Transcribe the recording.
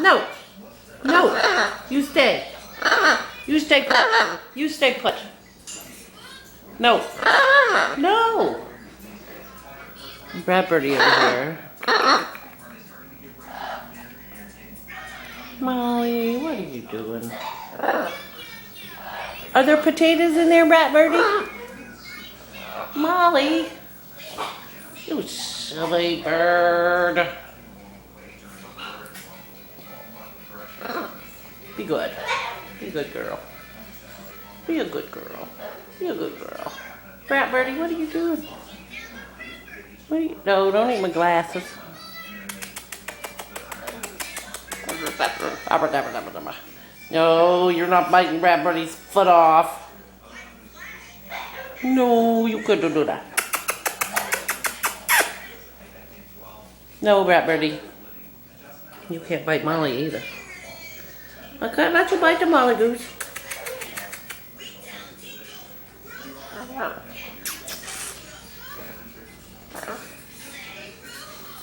No. No. You stay. You stay put. You stay put. No. No. Brat Birdie over here. Molly, what are you doing? Are there potatoes in there, Brat Birdie? Molly. You silly bird. Be good. Be a good girl. Be a good girl. Be a good girl. Brat Birdie, what are you doing? What are you? No, don't eat my glasses. No, you're not biting Brat Birdie's foot off. No, you couldn't do that. No, Brat Birdie. You can't bite Molly either. I can't let you bite the Molly Goose.